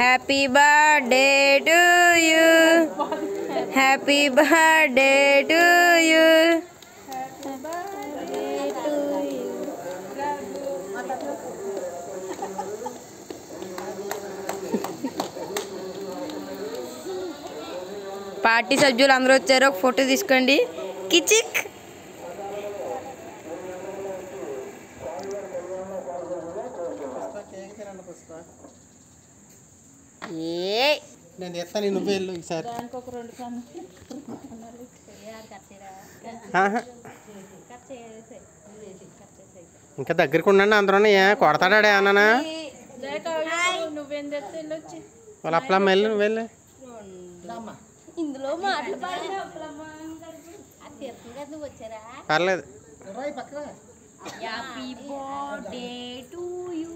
Happy birthday to you, happy birthday to you. Party సభ్యులు అందరూ వచ్చారు, ఒక ఫోటో తీసుకోండి. కిచిక్ నేను చేస్తాను, నువ్వు వెళ్ళు ఈసారి. ఇంకా దగ్గరికి ఉండండి అందరూ. కొడతాడా అన్నా వాళ్ళ అప్పలమ్మ వెళ్ళు, నువ్వు వెళ్ళు. ఇందులో పర్లేదు. Happy birthday to you.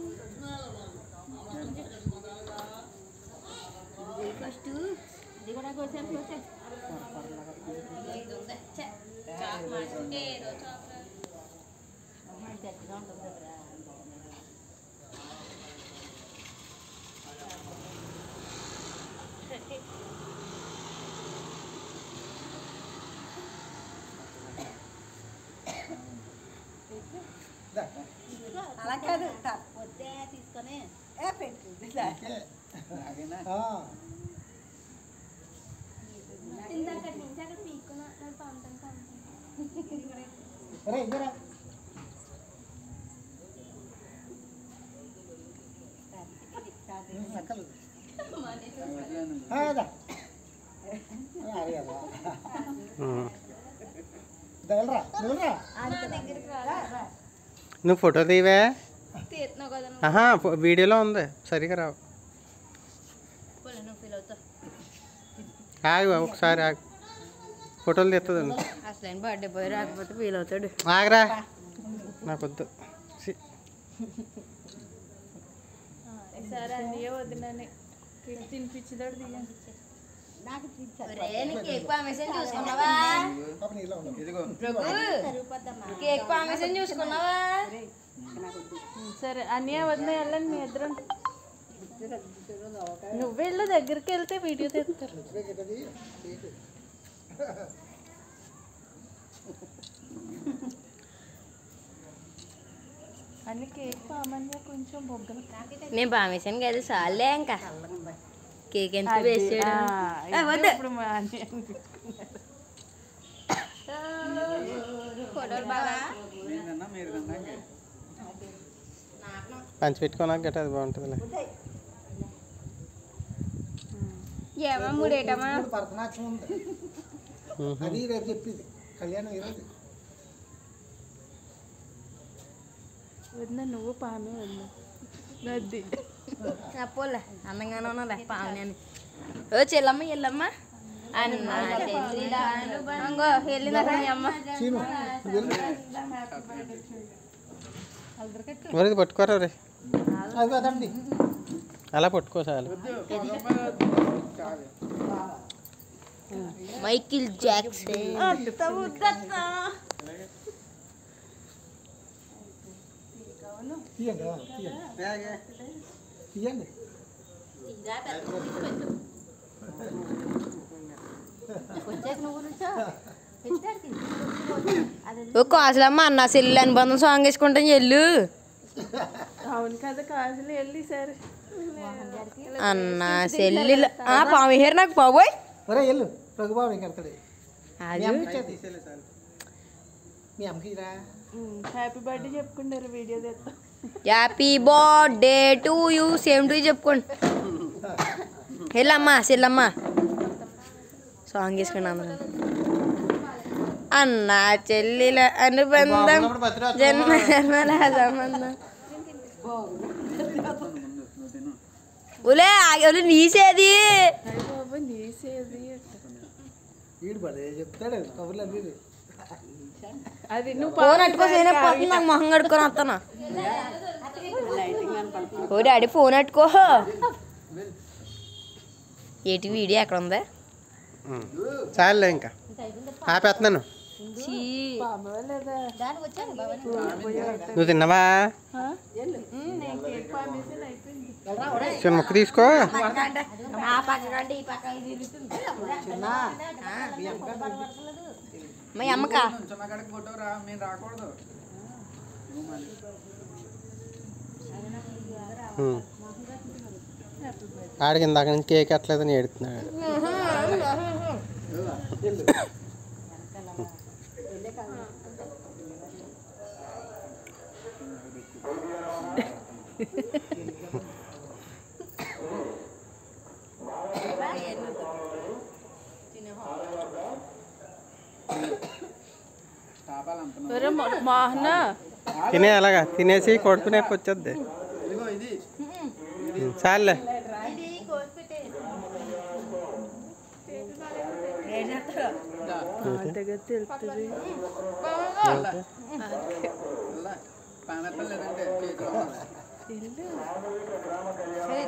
First ఇది కూడా అలా కాదు, వద్దే తీసుకొని నువ్వు ఫోటో తీవే. వీడియోలో ఉంది, సరిగా రావు. ఆగు ఒకసారి, ఆగు. ఫోటోలు తీస్తుందండి. అసలు బర్త్డే బాయ్ రాకపోతే ఫీల్ అవుతాడు. ఆగరా, నాకు వద్దు. కేక్ పామేషన్ చూసుకున్నావా? సరే అన్నయ్య వదిలే వెళ్ళండి మీ ఇద్దరం. నువ్వెళ్ళు, దగ్గరికి వెళ్తే వీడియో తీస్తారు. అన్ని కేక్ పామన్నా కొంచెం బొగ్గలు. నేను పామేశాను కదా, చాలే. ఇంకా కేక్ ఎంత వేసాడు. ఇప్పుడు మా అన్నయ్య పంచి పెట్టుకోనాక గట్ట అది బాగుంటుందిలే. ఏమో మూడేటమా భరతనాట్యం ఉంది, అది రేపు చెప్పింది కళ్యాణం ఈరోజు. వద్దా నువ్వు పామే వద్దా నద్ది పోలే, అందంగానే ఉన్నలే పావని అని. ఓ చెల్లమ్మ ఎల్లమ్మ అన్న వెళ్ళిందా అమ్మ. మరి ఇది పట్టుకోరా రే, అది కదండి అలా పట్టుకో చాలు. Michael Jackson. తీయండి తీయండి. ఓ కాసులమ్మ అన్న సెల్లు అనుబంధం సాంగ్ వేసుకుంటాం ఎల్లు. అవును కదా, కాజులు వెళ్ళి సరే అన్న సెల్లు పామేశారు నాకు బాబోయ్. ఒరే వెళ్ళు, రఘుబాబు ఇంకెళ్తాడు. మీ అమ్మకి రా. హ్యాపీ బర్త్డే చెప్పుకుంటారు, వీడియో తెస్తాం. Happy birthday to you, same to you చెప్పుకోండి. వెళ్ళమ్మా సెల్లమ్మ సాంగ్ వేసుకోండి అందరూ. అన్న చెల్లిల అనుబంధం జన్మ జన్మల సంబంధం. ఉలే నీసేది బాబు నీసేది వీడు పడే చెప్తాడు కబుర్లు అన్నీ. అది నువ్వు ఫోన్ అట్టుకోసేనే నాకు మొహం కడుక్కొని వస్తాను. ఓ డాడీ ఫోన్ అట్టుకో. ఏటి వీడియో ఎక్కడ ఉందా? చాలులే, ఇంకా ఆపేస్తున్నాను. నువ్వు తిన్నావా? నేను కేక్ పామేసి అయిపోయింది. చిన్న ముక్క తీసుకో. ఆ పక్క కంటే ఈ పక్క తిరుగుతుంది. చిన్న మా అమ్మకా ఆడికి ఇందాక నుంచి కేక్ ఎట్లేదని ఏడుతున్నాడు. మోహన తినే అలాగా తినేసి కొడుకునే వచ్చొద్ది. చాలే దగ్గర తెలుస్తుంది. సరే